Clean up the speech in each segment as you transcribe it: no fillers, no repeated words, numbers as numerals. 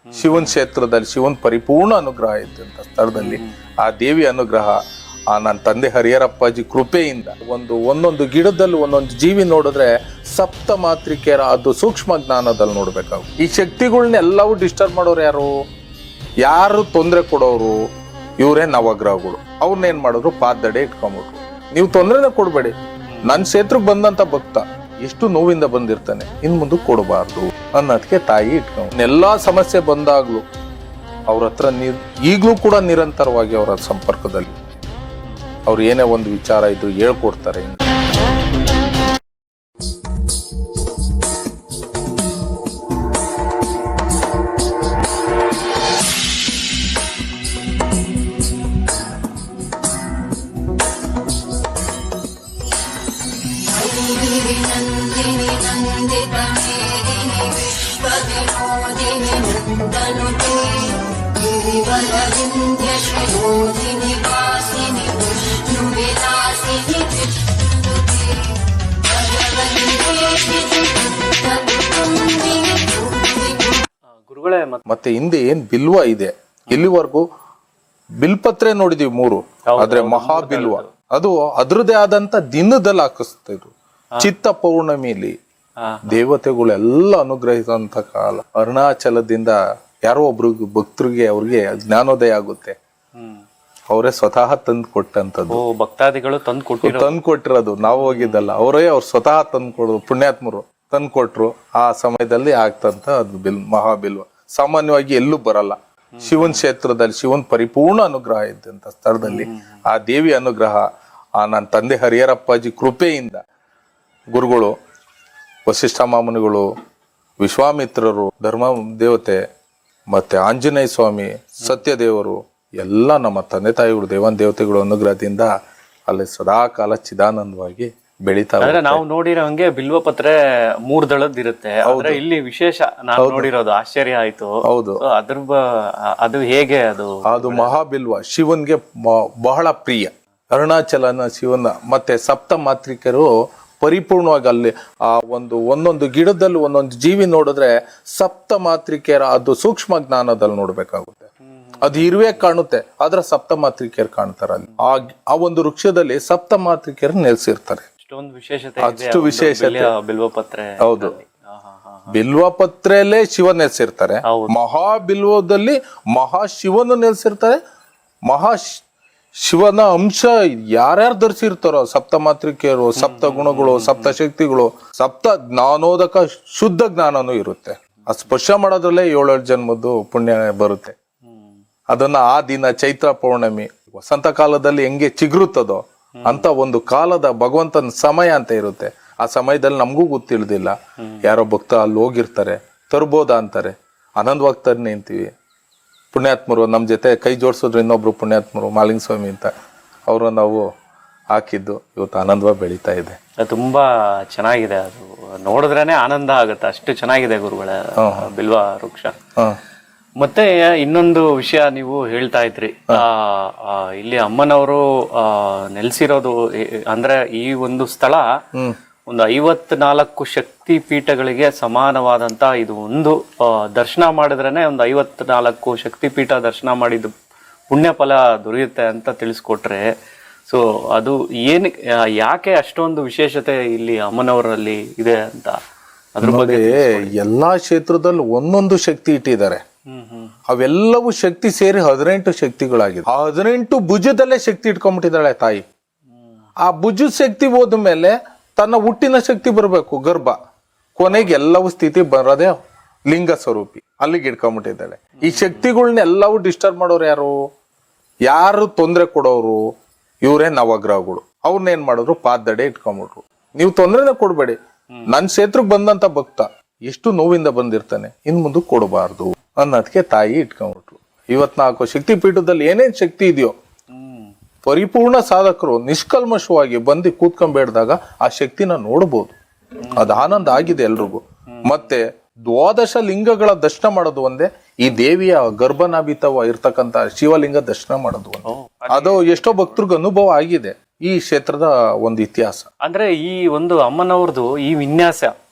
ಶಿವನ್ ಕ್ಷೇತ್ರದಲ್ಲಿ ಶಿವನ್ ಪರಿಪೂರ್ಣ ಅನುಗ್ರಹ ಇದ್ದಂತ ಸ್ಥಳದಲ್ಲಿ ಆ ದೇವಿ ಅನುಗ್ರಹ, ಆ ನನ್ನ ತಂದೆ ಹರಿಹರಪ್ಪಾಜಿ ಕೃಪೆಯಿಂದ ಒಂದೊಂದು ಗಿಡದಲ್ಲಿ ಒಂದೊಂದು ಜೀವಿ ನೋಡಿದ್ರೆ ಸಪ್ತ ಮಾತ್ರಿಕೆಯರ ಅದು ಸೂಕ್ಷ್ಮ ಜ್ಞಾನದಲ್ಲಿ ನೋಡ್ಬೇಕಾಗುತ್ತೆ. ಈ ಶಕ್ತಿಗಳನ್ನೆಲ್ಲವೂ ಡಿಸ್ಟರ್ಬ್ ಮಾಡೋರು ಯಾರು ತೊಂದರೆ ಕೊಡೋರು ಇವರೇ ನವಗ್ರಹಗಳು. ಅವ್ರನ್ನೇನ್ ಮಾಡಿದ್ರು ಪಾದದಡೆ ಇಟ್ಕೊಂಡ್ಬಿಟ್ರು. ನೀವು ತೊಂದರೆನ ಕೊಡ್ಬೇಡಿ, ನನ್ನ ಕ್ಷೇತ್ರಕ್ಕೆ ಬಂದಂತ ಭಕ್ತ ಎಷ್ಟು ನೋವಿಂದ ಬಂದಿರ್ತಾನೆ, ಇನ್ ಮುಂದೆ ಕೊಡಬಾರ್ದು ಅನ್ನೋದಕ್ಕೆ ತಾಯಿ ಇಟ್ಕೊಂಡು ಎಲ್ಲಾ ಸಮಸ್ಯೆ ಬಂದಾಗ್ಲೂ ಅವ್ರ ಹತ್ರ ಈಗ್ಲೂ ಕೂಡ ನಿರಂತರವಾಗಿ ಅವರ ಸಂಪರ್ಕದಲ್ಲಿ ಅವ್ರು ಏನೇ ಒಂದು ವಿಚಾರ ಇದ್ದು ಹೇಳ್ಕೊಡ್ತಾರೆ. ಗುರುಗಳೇ, ಮತ್ತೆ ಹಿಂದೆ ಏನ್ ಬಿಲ್ವ ಇದೆ, ಇಲ್ಲಿವರೆಗೂ ಬಿಲ್ಪತ್ರೆ ನೋಡಿದೀವಿ 3, ಆದ್ರೆ ಮಹಾಬಿಲ್ವ ಅದು ಅದ್ರದೇ ಆದಂತ ದಿನದಲ್ಲಿ ಹಾಕಿಸ್ತಾ ಇದ್ರು. ಚಿತ್ತ ಪೌರ್ಣಮಿಲಿ ದೇವತೆಗಳೆಲ್ಲ ಅನುಗ್ರಹಿಸುವಂತ ಕಾಲ. ಅರುಣಾಚಲದಿಂದ ಯಾರೋ ಒಬ್ರಿಗೆ ಭಕ್ತರಿಗೆ ಅವ್ರಿಗೆ ಜ್ಞಾನೋದಯ ಆಗುತ್ತೆ, ಅವರೇ ಸ್ವತಃ ತಂದು ಕೊಟ್ಟಂತದ್ದು. ಭಕ್ತಾದಿಗಳು ತಂದು ಕೊಟ್ಟಿರೋದು, ನಾವು ಹೋಗಿದ್ದಲ್ಲ, ಅವರೇ ಅವ್ರು ಸ್ವತಃ ತಂದು ಕೊಡೋದು. ಪುಣ್ಯಾತ್ಮರು ತಂದು ಕೊಟ್ರು. ಆ ಸಮಯದಲ್ಲಿ ಆಗ್ತಂತ ಅದು ಮಹಾಬಿಲ್ವ ಸಾಮಾನ್ಯವಾಗಿ ಎಲ್ಲೂ ಬರಲ್ಲ. ಶಿವನ್ ಕ್ಷೇತ್ರದಲ್ಲಿ ಶಿವನ್ ಪರಿಪೂರ್ಣ ಅನುಗ್ರಹ ಇದ್ದಂತ ಸ್ಥಳದಲ್ಲಿ ಆ ದೇವಿ ಅನುಗ್ರಹ, ಆ ನನ್ನ ತಂದೆ ಹರಿಹರಪ್ಪಾಜಿ ಕೃಪೆಯಿಂದ ಗುರುಗಳು, ವಸಿಷ್ಠ ಮಾಮುನಿಗಳು, ವಿಶ್ವಾಮಿತ್ರರು, ಧರ್ಮ ದೇವತೆ, ಮತ್ತೆ ಆಂಜನೇಯ ಸ್ವಾಮಿ, ಸತ್ಯದೇವರು ಎಲ್ಲ ನಮ್ಮ ತಂದೆ ತಾಯಿಗಳು ದೇವನ್ ದೇವತೆಗಳು ಅನುಗ್ರಹದಿಂದ ಅಲ್ಲಿ ಸದಾ ಕಾಲ ಚಿದಾನಂದವಾಗಿ ಬೆಳೀತಾ. ನಾವು ನೋಡಿರೋ ಹಂಗೆ ಬಿಲ್ವಪತ್ರೆ 3 ದಳದ್ ಇರುತ್ತೆ. ಇಲ್ಲಿ ವಿಶೇಷ ನಾನು ನೋಡಿರೋದು ಆಶ್ಚರ್ಯ ಆಯ್ತು. ಹೌದು, ಅದು ಹೇಗೆ ಅದು ಮಹಾಬಿಲ್ವ ಶಿವನ್ಗೆ ಬಹಳ ಪ್ರಿಯ. ಅರುಣಾಚಲನ ಶಿವನ ಮತ್ತೆ ಸಪ್ತ ಮಾತ್ರಿಕರು ಪರಿಪೂರ್ಣವಾಗಿ ಅಲ್ಲಿ ಆ ಒಂದೊಂದು ಗಿಡದಲ್ಲಿ ಒಂದೊಂದು ಜೀವಿ ನೋಡಿದ್ರೆ ಸಪ್ತ ಮಾತ್ರಿಕೆಯರ ಅದು ಸೂಕ್ಷ್ಮ ಜ್ಞಾನದಲ್ಲಿ ನೋಡ್ಬೇಕಾಗುತ್ತೆ. ಅದು ಇರುವೆ ಕಾಣುತ್ತೆ, ಆದ್ರೆ ಸಪ್ತ ಮಾತ್ರಿಕೆಯರು ಕಾಣ್ತಾರೆ. ಅಲ್ಲಿ ಆ ಒಂದು ವೃಕ್ಷದಲ್ಲಿ ಸಪ್ತ ಮಾತ್ರಿಕೆಯರು ನೆಲೆಸಿರ್ತಾರೆ. ಅಷ್ಟು ವಿಶೇಷತೆ ಬಿಲ್ವಪತ್ರೆ. ಹೌದು, ಬಿಲ್ವಪತ್ರೆಯಲ್ಲೇ ಶಿವ ನೆಲೆಸಿರ್ತಾರೆ. ಮಹಾಬಿಲ್ವದಲ್ಲಿ ಮಹಾಶಿವನು ನೆಲೆಸಿರ್ತಾರೆ. ಶಿವನ ಅಂಶ ಯಾರ್ಯಾರು ಧರಿಸಿರ್ತಾರೋ ಸಪ್ತ ಮಾತ್ರಿಕೆಯರು, ಸಪ್ತ ಗುಣಗಳು, ಸಪ್ತ ಶಕ್ತಿಗಳು, ಸಪ್ತ ಜ್ಞಾನೋದಕ ಶುದ್ಧ ಜ್ಞಾನನೂ ಇರುತ್ತೆ. ಆ ಸ್ಪರ್ಶ ಮಾಡೋದ್ರಲ್ಲೇ 7 ಜನ್ಮದ್ದು ಪುಣ್ಯ ಬರುತ್ತೆ. ಅದನ್ನ ಆ ದಿನ ಚೈತ್ರ ಪೌರ್ಣಮಿ ವಸಂತ ಕಾಲದಲ್ಲಿ ಹೆಂಗೆ ಚಿಗುರುತ್ತದೋ ಅಂತ ಒಂದು ಕಾಲದ ಭಗವಂತನ ಸಮಯ ಅಂತ ಇರುತ್ತೆ. ಆ ಸಮಯದಲ್ಲಿ ನಮಗೂ ಗೊತ್ತಿಳ್ದಿಲ್ಲ. ಯಾರೋ ಭಕ್ತ ಅಲ್ಲಿ ಹೋಗಿರ್ತಾರೆ, ತರ್ಬೋದಾ ಅಂತಾರೆ, ಆನಂದವಾಗಿ ತರ್ ನಿಂತೀವಿ. ಪುಣ್ಯಾತ್ಮರು ನಮ್ಮ ಜೊತೆ ಕೈ ಜೋಡಿಸಿದ್ರು, ಇನ್ನೊಬ್ರು ಪುಣ್ಯಾತ್ಮರು ಮಾಲಿಂಗ ಸ್ವಾಮಿ ಅಂತ, ಅವರು ನಾವು ಹಾಕಿದ್ದು ಇವತ್ತು ಆನಂದವಾಗಿ ಬೆಳೀತಾ ಇದೆ. ತುಂಬಾ ಚೆನ್ನಾಗಿದೆ, ಅದು ನೋಡಿದ್ರೇನೆ ಆನಂದ ಆಗುತ್ತೆ, ಅಷ್ಟು ಚೆನ್ನಾಗಿದೆ ಗುರುಗಳ ಬಿಲ್ವ ವೃಕ್ಷ. ಮತ್ತೆ ಇನ್ನೊಂದು ವಿಷಯ ನೀವು ಹೇಳ್ತಾ ಇದ್ರಿ, ಇಲ್ಲಿ ಅಮ್ಮನವರು ನೆಲೆಸಿರೋದು ಅಂದ್ರೆ ಈ ಒಂದು ಸ್ಥಳ ಒಂದು 54 ಶಕ್ತಿ ಪೀಠಗಳಿಗೆ ಸಮಾನವಾದಂತ ಇದು. ಒಂದು ದರ್ಶನ ಮಾಡಿದ್ರೇನೆ ಒಂದು 54 ಶಕ್ತಿ ಪೀಠ ದರ್ಶನ ಮಾಡಿದ್ದು ಪುಣ್ಯ ಫಲ ದೊರೆಯುತ್ತೆ ಅಂತ ತಿಳಿಸ್ಕೊಟ್ರೆ, ಸೊ ಅದು ಯಾಕೆ ಅಷ್ಟೊಂದು ವಿಶೇಷತೆ ಇಲ್ಲಿ ಅಮ್ಮನವರಲ್ಲಿ ಇದೆ ಅಂತ ಅದ್ರ ಬಗ್ಗೆ ಎಲ್ಲಾ ಕ್ಷೇತ್ರದಲ್ಲಿ ಒಂದೊಂದು ಶಕ್ತಿ ಇಟ್ಟಿದ್ದಾರೆ. ಅವೆಲ್ಲವೂ ಶಕ್ತಿ ಸೇರಿ 18 ಶಕ್ತಿಗಳಾಗಿದೆ. ಆ 18 ಭುಜದಲ್ಲೇ ಶಕ್ತಿ ಇಟ್ಕೊಂಡ್ಬಿಟ್ಟಿದ್ದಾಳೆ ತಾಯಿ. ಆ ಭುಜದ ಶಕ್ತಿ ಹೋದ್ಮೇಲೆ ತನ್ನ ಹುಟ್ಟಿನ ಶಕ್ತಿ ಬರಬೇಕು, ಗರ್ಭ. ಕೊನೆಗೆ ಎಲ್ಲವೂ ಸ್ಥಿತಿ ಬರೋದೇ ಲಿಂಗ ಸ್ವರೂಪಿ, ಅಲ್ಲಿಗೆ ಇಟ್ಕೊಂಡ್ಬಿಟ್ಟಿದ್ದಾಳೆ. ಈ ಶಕ್ತಿಗಳನ್ನೆಲ್ಲವೂ ಡಿಸ್ಟರ್ಬ್ ಮಾಡೋರು ಯಾರು ತೊಂದರೆ ಕೊಡೋರು ಇವರೇ ನವಗ್ರಹಗಳು. ಅವ್ರನ್ನೇನ್ ಮಾಡಿದ್ರು ಪಾದದಡೆ ಇಟ್ಕೊಂಡ್ಬಿಟ್ರು. ನೀವು ತೊಂದರೆನ ಕೊಡ್ಬೇಡಿ, ನನ್ನ ಕ್ಷೇತ್ರಕ್ಕೆ ಬಂದಂತ ಭಕ್ತ ಎಷ್ಟು ನೋವಿಂದ ಬಂದಿರ್ತಾನೆ, ಇನ್ ಮುಂದೆ ಕೊಡಬಾರ್ದು ಅನ್ನೋದಕ್ಕೆ ತಾಯಿ ಇಟ್ಕೊಂಡ್ಬಿಟ್ರು. 54 ಶಕ್ತಿ ಪೀಠದಲ್ಲಿ ಏನೇನ್ ಶಕ್ತಿ ಇದೆಯೋ ಪರಿಪೂರ್ಣ ಸಾಧಕರು ನಿಷ್ಕಲ್ಮಶವಾಗಿ ಬಂದು ಕೂತ್ಕೊಂಡ್ಬೇಡ್ದಾಗ ಆ ಶಕ್ತಿನ ನೋಡ್ಬೋದು. ಅದು ಆನಂದ ಆಗಿದೆ ಎಲ್ರಿಗೂ. ಮತ್ತೆ 12 ಲಿಂಗಗಳ ದರ್ಶನ ಮಾಡೋದು ಒಂದೇ, ಈ ದೇವಿಯ ಗರ್ಭನಾಭಿತವ ಇರ್ತಕ್ಕಂತ ಶಿವಲಿಂಗ ದರ್ಶನ ಮಾಡೋದು ಒಂದೇ. ಅದು ಎಷ್ಟೋ ಭಕ್ತರಿಗೆ ಅನುಭವ ಆಗಿದೆ. ಈ ಕ್ಷೇತ್ರದ ಒಂದು ಇತಿಹಾಸ ಅಂದ್ರೆ ಈ ಒಂದು ಅಮ್ಮನವ್ರದ್ದು ಈ ವಿನ್ಯಾಸ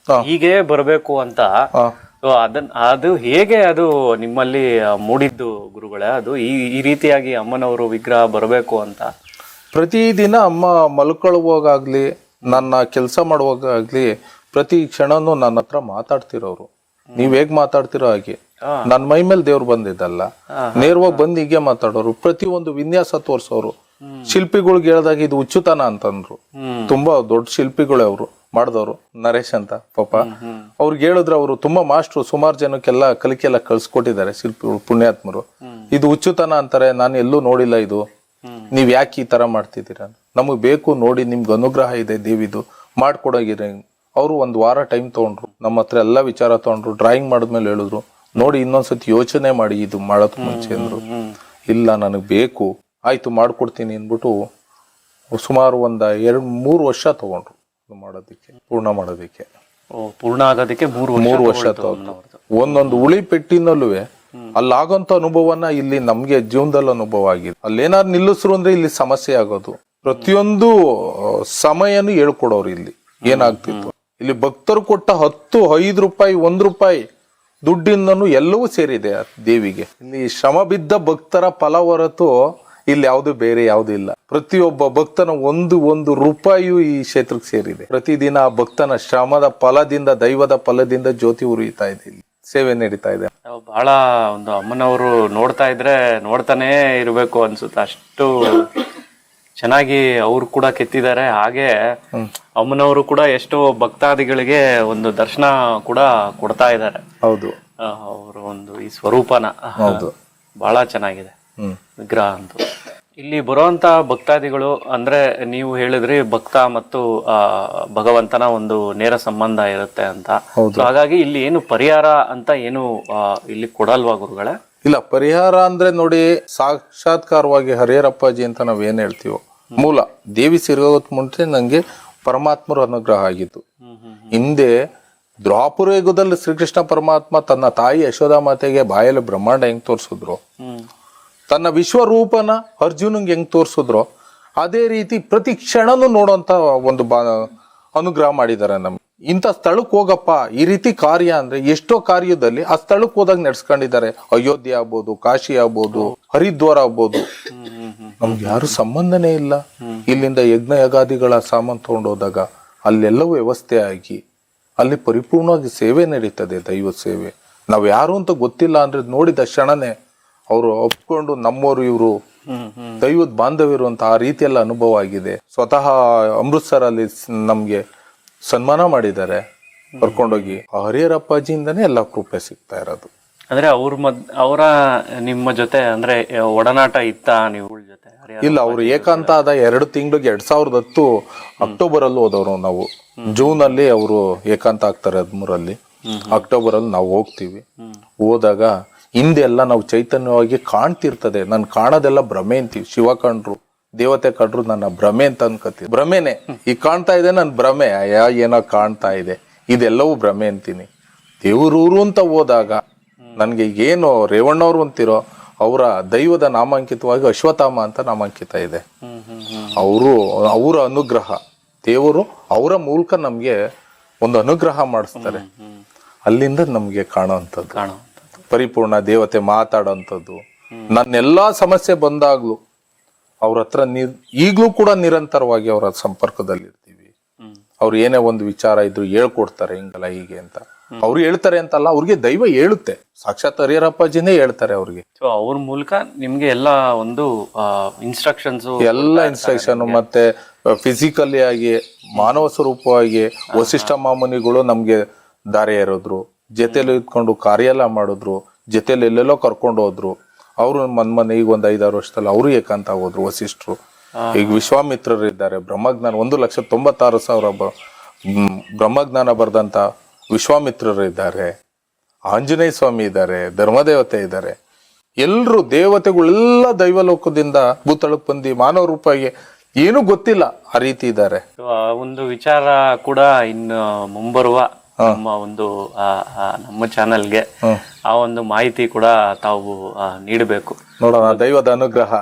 ಹೀಗೆ ಬರಬೇಕು ಅಂತ ಸೊ ಅದು ಹೇಗೆ ಅದು ನಿಮ್ಮಲ್ಲಿ ಮೂಡಿದ್ದು ಗುರುಗಳೇ, ಅದು ಈ ರೀತಿಯಾಗಿ ಅಮ್ಮನವರು ವಿಗ್ರಹ ಬರಬೇಕು ಅಂತ? ಪ್ರತಿದಿನ ಅಮ್ಮ ಮಲ್ಕೊಳ್ಳುವಾಗಲಿ ನನ್ನ ಕೆಲಸ ಮಾಡುವಾಗಲಿ ಪ್ರತಿ ಕ್ಷಣನೂ ನನ್ನ ಹತ್ರ ಮಾತಾಡ್ತಿರೋರು. ನೀವ್ ಹೇಗ್ ಮಾತಾಡ್ತಿರೋ ಹಾಗೆ ನನ್ನ ಮೈ ಮೇಲೆ ದೇವ್ರು ಬಂದಿದ್ದಲ್ಲ, ನೇರವಾಗಿ ಬಂದು ಹೀಗೆ ಮಾತಾಡೋರು. ಪ್ರತಿಯೊಂದು ವಿನ್ಯಾಸ ತೋರ್ಸೋರು. ಶಿಲ್ಪಿಗಳಿಗೆ ಹೇಳ್ದಾಗ ಇದು ಹುಚ್ಚುತನ ಅಂತಂದ್ರು. ತುಂಬಾ ದೊಡ್ಡ ಶಿಲ್ಪಿಗಳೇ ಅವರು ಮಾಡಿದವರು, ನರೇಶ್ ಅಂತ ಪಾಪ. ಅವ್ರಿಗೆ ಹೇಳಿದ್ರೆ ಅವರು ತುಂಬಾ ಮಾಸ್ಟ್ರು, ಸುಮಾರು ಜನಕ್ಕೆಲ್ಲ ಕಲಿಕೆಲ್ಲ ಕಳ್ಸಿಕೊಟ್ಟಿದ್ದಾರೆ ಶಿಲ್ಪಿಗಳು, ಪುಣ್ಯಾತ್ಮರು. ಇದು ಹುಚ್ಚುತನ ಅಂತಾರೆ, ನಾನು ಎಲ್ಲೂ ನೋಡಿಲ್ಲ ಇದು, ನೀವ್ ಯಾಕೆ ಈ ತರ ಮಾಡ್ತಿದ್ದೀರಾ, ನಮಗ್ ಬೇಕು ನೋಡಿ, ನಿಮ್ಗೆ ಅನುಗ್ರಹ ಇದೆ ದೇವಿದು, ಮಾಡ್ಕೊಡೋಗಿರಿ. ಅವರು 1 ವಾರ ಟೈಮ್ ತಗೊಂಡ್ರು, ನಮ್ಮ ಹತ್ರ ಎಲ್ಲ ವಿಚಾರ ತಗೊಂಡ್ರು, ಡ್ರಾಯಿಂಗ್ ಮಾಡಿದ್ಮೇಲೆ ಹೇಳಿದ್ರು ನೋಡಿ ಇನ್ನೊಂದ್ಸತಿ ಯೋಚನೆ ಮಾಡಿ ಇದು ಮಾಡೋದಕ್ಕೆ ಮುಂಚೆ ಅಂದ್ರು. ಇಲ್ಲ ನನಗ್ ಬೇಕು, ಆಯ್ತು ಮಾಡ್ಕೊಡ್ತೀನಿ ಅಂದ್ಬಿಟ್ಟು ಸುಮಾರು 2-3 ವರ್ಷ ತಗೊಂಡ್ರು ಮಾಡೋದಕ್ಕೆ, ಪೂರ್ಣ ಮಾಡೋದಕ್ಕೆ. ಪೂರ್ಣ ಆಗೋದಕ್ಕೆ 3 ವರ್ಷ ತಗೊಂಡ್ರು. ಒಂದೊಂದು ಉಳಿ ಪೆಟ್ಟಿನಲ್ಲೂ ಅಲ್ಲಾಗಂತ ಅನುಭವನ ಇಲ್ಲಿ ನಮ್ಗೆ ಜೀವನದಲ್ಲಿ ಅನುಭವ ಆಗಿದೆ. ಅಲ್ಲೇನಾದ್ರು ನಿಲ್ಲಿಸ್ರು ಅಂದ್ರೆ ಇಲ್ಲಿ ಸಮಸ್ಯೆ ಆಗೋದು. ಪ್ರತಿಯೊಂದು ಸಮಯನು ಹೇಳ್ಕೊಡೋರು. ಇಲ್ಲಿ ಏನಾಗ್ತಿತ್ತು, ಇಲ್ಲಿ ಭಕ್ತರು ಕೊಟ್ಟ 10, 5 ರೂಪಾಯಿ, 1 ರೂಪಾಯಿ ದುಡ್ಡಿಂದನು ಎಲ್ಲವೂ ಸೇರಿದೆ ಆ ದೇವಿಗೆ. ಇಲ್ಲಿ ಶ್ರಮ ಬಿದ್ದ ಭಕ್ತರ ಫಲ ಹೊರತು ಇಲ್ಲಿ ಯಾವ್ದು ಬೇರೆ ಯಾವ್ದು ಇಲ್ಲ. ಪ್ರತಿಯೊಬ್ಬ ಭಕ್ತನ ಒಂದು ರೂಪಾಯಿಯೂ ಈ ಕ್ಷೇತ್ರಕ್ಕೆ ಸೇರಿದೆ. ಪ್ರತಿದಿನ ಆ ಭಕ್ತನ ಶ್ರಮದ ಫಲದಿಂದ, ದೈವದ ಫಲದಿಂದ ಜ್ಯೋತಿ ಉರಿಯುತ್ತಾ ಇದೆ, ಇಲ್ಲಿ ಸೇವೆ ನಡೀತಾ ಇದೆ. ಬಹಳ ಒಂದು ಅಮ್ಮನವರು ನೋಡ್ತಾ ಇದ್ರೆ ನೋಡ್ತಾನೆ ಇರ್ಬೇಕು ಅನ್ಸುತ್ತೆ, ಅಷ್ಟು ಚೆನ್ನಾಗಿ ಅವ್ರು ಕೂಡ ಕೆತ್ತಿದ್ದಾರೆ. ಹಾಗೆ ಅಮ್ಮನವರು ಕೂಡ ಎಷ್ಟೋ ಭಕ್ತಾದಿಗಳಿಗೆ ಒಂದು ದರ್ಶನ ಕೂಡ ಕೊಡ್ತಾ ಇದ್ದಾರೆ. ಹೌದು, ಅವರು ಒಂದು ಈ ಸ್ವರೂಪನ ಬಹಳ ಚೆನ್ನಾಗಿದೆ ವಿಗ್ರಹ ಅಂತ. ಇಲ್ಲಿ ಬರುವಂತ ಭಕ್ತಾದಿಗಳು ಅಂದ್ರೆ ನೀವು ಹೇಳಿದ್ರಿ ಭಕ್ತ ಮತ್ತು ಭಗವಂತನ ಒಂದು ನೇರ ಸಂಬಂಧ ಇರುತ್ತೆ ಅಂತ. ಹಾಗಾಗಿ ಇಲ್ಲಿ ಏನು ಪರಿಹಾರ ಅಂತ ಏನು ಇಲ್ಲಿ ಕೊಡಲ್ವಾ ಗುರುಗಳೇ? ಇಲ್ಲ, ಪರಿಹಾರ ಅಂದ್ರೆ ನೋಡಿ, ಸಾಕ್ಷಾತ್ಕಾರವಾಗಿ ಹರಿಹರಪ್ಪಾಜಿ ಅಂತ ನಾವ್ ಏನ್ ಹೇಳ್ತೀವೋ, ಮೂಲ ದೇವಿ ಸಿರೋತ್ ಮುಂಚೆ ನಂಗೆ ಪರಮಾತ್ಮರ ಅನುಗ್ರಹ ಆಗಿತ್ತು. ಹಿಂದೆ ದ್ವಾಪರ ಯುಗದಲ್ಲಿ ಶ್ರೀಕೃಷ್ಣ ಪರಮಾತ್ಮ ತನ್ನ ತಾಯಿ ಯಶೋಧ ಮಾತೆಗೆ ಬಾಯಲ್ಲಿ ಬ್ರಹ್ಮಾಂಡ ಹೆಂಗ್ ತೋರ್ಸಿದ್ರು, ತನ್ನ ವಿಶ್ವರೂಪನ ಅರ್ಜುನಂಗೆ ಹೆಂಗ್ ತೋರ್ಸಿದ್ರು, ಅದೇ ರೀತಿ ಪ್ರತಿ ಕ್ಷಣನೂ ನೋಡುವಂತ ಒಂದು ಅನುಗ್ರಹ ಮಾಡಿದ್ದಾರೆ ನಮ್ಗೆ. ಇಂಥ ಸ್ಥಳಕ್ಕೆ ಹೋಗಪ್ಪ, ಈ ರೀತಿ ಕಾರ್ಯ ಅಂದ್ರೆ ಎಷ್ಟೋ ಕಾರ್ಯದಲ್ಲಿ ಆ ಸ್ಥಳಕ್ಕೆ ಹೋದಾಗ ನಡ್ಸ್ಕೊಂಡಿದ್ದಾರೆ. ಅಯೋಧ್ಯೆ ಆಗ್ಬೋದು, ಕಾಶಿ ಆಗ್ಬೋದು, ಹರಿದ್ವಾರ ಆಗ್ಬೋದು. ನಮ್ಗೆ ಯಾರು ಸಂಬಂಧನೇ ಇಲ್ಲ. ಇಲ್ಲಿಂದ ಯಜ್ಞ ಯಗಾದಿಗಳ ಸಾಮಾನು ತಗೊಂಡೋದಾಗ ಅಲ್ಲೆಲ್ಲವೂ ವ್ಯವಸ್ಥೆ ಆಗಿ ಅಲ್ಲಿ ಪರಿಪೂರ್ಣವಾಗಿ ಸೇವೆ ನಡೀತದೆ, ದೈವ ಸೇವೆ. ನಾವ್ ಯಾರು ಅಂತ ಗೊತ್ತಿಲ್ಲ ಅಂದ್ರೆ ನೋಡಿದ ಕ್ಷಣನೇ ಅವರು ಒಪ್ಕೊಂಡು ನಮ್ಮೋರು ಇವರು ದೈವದ ಬಾಂಧವ್ಯರು ಅಂತ ಆ ರೀತಿಯೆಲ್ಲ ಅನುಭವ ಆಗಿದೆ. ಸ್ವತಃ ಅಮೃತ್ಸರಲ್ಲಿ ನಮ್ಗೆ ಸನ್ಮಾನ ಮಾಡಿದ್ದಾರೆ ಕರ್ಕೊಂಡೋಗಿ. ಹರಿಹರಪ್ಪಾಜಿಯಿಂದನೇ ಎಲ್ಲ ಕೃಪೆ ಸಿಗ್ತಾ ಇರೋದು. ಅಂದ್ರೆ ಅವರ ನಿಮ್ಮ ಜೊತೆ ಅಂದ್ರೆ ಒಡನಾಟ ಇತ್ತ ನೀವು ಜೊತೆ? ಇಲ್ಲ, ಅವ್ರು ಏಕಾಂತ ಆದ 2 ತಿಂಗಳಿಗೆ 2010 ಅಕ್ಟೋಬರ್ ಅಲ್ಲಿ ಹೋದವ್ರು ನಾವು. ಜೂನ್ ಅಲ್ಲಿ ಅವರು ಏಕಾಂತ ಆಗ್ತಾರೆ 13 ಅಕ್ಟೋಬರ್ ಅಲ್ಲಿ ನಾವು ಹೋಗ್ತೀವಿ. ಹೋದಾಗ ಹಿಂದೆ ಎಲ್ಲ ನಾವು ಚೈತನ್ಯವಾಗಿ ಕಾಣ್ತಿರ್ತದೆ. ನನ್ ಕಾಣೋದೆಲ್ಲ ಭ್ರಮೆ ಅಂತೀವಿ. ಶಿವ ಕಂಡ್ರು, ದೇವತೆ ಕಂಡ್ರು ನನ್ನ ಭ್ರಮೆ ಅಂತ ಅನ್ಕೋತೀವಿ. ಭ್ರಮೆನೆ, ಈಗ ಕಾಣ್ತಾ ಇದೆ ನನ್ ಭ್ರಮೆ, ಏನೋ ಕಾಣ್ತಾ ಇದೆ, ಇದೆಲ್ಲವೂ ಭ್ರಮೆ ಅಂತೀನಿ. ದೇವರೂರು ಅಂತ ಹೋದಾಗ ನನ್ಗೆ ಏನು ರೇವಣ್ಣವ್ರು ಅಂತಿರೋ ಅವರ ದೈವದ ನಾಮಾಂಕಿತವಾಗಿ ಅಶ್ವತ್ಥಾಮ ಅಂತ ನಾಮಾಂಕಿತ ಇದೆ. ಅವರ ಅನುಗ್ರಹ, ದೇವರು ಅವರ ಮೂಲಕ ನಮ್ಗೆ ಒಂದು ಅನುಗ್ರಹ ಮಾಡಿಸ್ತಾರೆ. ಅಲ್ಲಿಂದ ನಮ್ಗೆ ಕಾಣುವಂಥದ್ದು ಪರಿಪೂರ್ಣ ದೇವತೆ ಮಾತಾಡೋಂಥದ್ದು. ನನ್ನೆಲ್ಲಾ ಸಮಸ್ಯೆ ಬಂದಾಗ್ಲೂ ಅವ್ರ ಹತ್ರ ಈಗ್ಲೂ ಕೂಡ ನಿರಂತರವಾಗಿ ಅವರ ಸಂಪರ್ಕದಲ್ಲಿ ಇರ್ತೀವಿ. ಅವ್ರು ಏನೇ ಒಂದು ವಿಚಾರ ಇದ್ರು ಹೇಳ್ಕೊಡ್ತಾರೆ, ಹಿಂಗಲ್ಲ ಹೀಗೆ ಅಂತ. ಅವ್ರು ಹೇಳ್ತಾರೆ ಅಂತಲ್ಲ, ಅವ್ರಿಗೆ ದೈವ ಹೇಳುತ್ತೆ. ಸಾಕ್ಷಾತ್ ಹರಿಹರಪ್ಪಾಜಿನೇ ಹೇಳ್ತಾರೆ ಅವ್ರಿಗೆ. ಅವ್ರ ಮೂಲಕ ನಿಮ್ಗೆ ಎಲ್ಲ ಒಂದು ಇನ್ಸ್ಟ್ರಕ್ಷನ್ಸ್, ಮತ್ತೆ ಫಿಸಿಕಲಿ ಆಗಿ, ಮಾನವ ಸ್ವರೂಪವಾಗಿ ವಸಿಷ್ಠ ಮಾಮುನಿಗಳು ನಮ್ಗೆ ದಾರಿ ಎರೆದ್ರು, ಜೊತೆಲಿ ಇದ್ಕೊಂಡು ಕಾರ್ಯ ಎಲ್ಲ ಮಾಡಿದ್ರು, ಜೊತೆಲಿ ಎಲ್ಲೆಲ್ಲೋ ಕರ್ಕೊಂಡು ಹೋದ್ರು. ಅವರು ಮೊನ್ನೆ ಈಗ 1-5-6 ವರ್ಷದಲ್ಲಿ ಅವರು ಏಕಾಂತ ಹೋದ್ರು ವಸಿಷ್ಠರು. ಈಗ ವಿಶ್ವಾಮಿತ್ರರು ಇದ್ದಾರೆ, ಬ್ರಹ್ಮಜ್ಞಾನ 1,96,000 ಬ್ರಹ್ಮಜ್ಞಾನ ಬರ್ದಂತ ವಿಶ್ವಾಮಿತ್ರರು ಇದ್ದಾರೆ, ಆಂಜನೇಯ ಸ್ವಾಮಿ ಇದ್ದಾರೆ, ಧರ್ಮದೇವತೆ ಇದ್ದಾರೆ. ಎಲ್ರು ದೇವತೆಗಳೆಲ್ಲ ದೈವಲೋಕದಿಂದ ಭೂತಳಕ್ ಬಂದು ಮಾನವ ರೂಪಾಗಿ ಏನು ಗೊತ್ತಿಲ್ಲ ಆ ರೀತಿ ಇದ್ದಾರೆ. ಒಂದು ವಿಚಾರ ಕೂಡ ಇನ್ನು ಮುಂಬರುವ ನಮ್ಮ ಒಂದು ನಮ್ಮ ಚಾನೆಲ್ಗೆ ಆ ಒಂದು ಮಾಹಿತಿ ಕೂಡ ತಾವು ನೀಡಬೇಕು. ನೋಡೋಣ, ದೈವದ ಅನುಗ್ರಹ,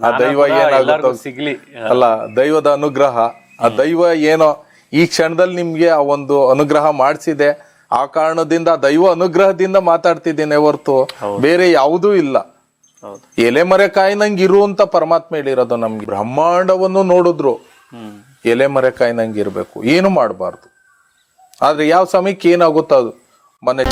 ಆ ದೈವ ಏನಾಗುತ್ತೋ ಸಿಗ್ಲಿ ಅಲ್ಲ, ದೈವದ ಅನುಗ್ರಹ, ಆ ದೈವ ಏನೋ ಈ ಕ್ಷಣದಲ್ಲಿ ನಿಮ್ಗೆ ಆ ಒಂದು ಅನುಗ್ರಹ ಮಾಡಿಸಿದೆ, ಆ ಕಾರಣದಿಂದ ದೈವ ಅನುಗ್ರಹದಿಂದ ಮಾತಾಡ್ತಿದ್ದೇನೆ ಹೊರ್ತು ಬೇರೆ ಯಾವುದೂ ಇಲ್ಲ. ಹೌದು. ಎಲೆಮರೆಕಾಯಿ ನಂಗೆ ಇರುವಂತ ಪರಮಾತ್ಮ ಹೇಳಿರೋದು ನಮ್ಗೆ. ಬ್ರಹ್ಮಾಂಡವನ್ನು ನೋಡಿದ್ರು ಎಲೆಮರೆಕಾಯಿ ನಂಗೆ ಇರ್ಬೇಕು, ಏನು ಮಾಡಬಾರ್ದು. ಆದ್ರೆ ಯಾವ ಸಮಯಕ್ಕೆ ಏನಾಗುತ್ತೋ ಅದು ಮನೆ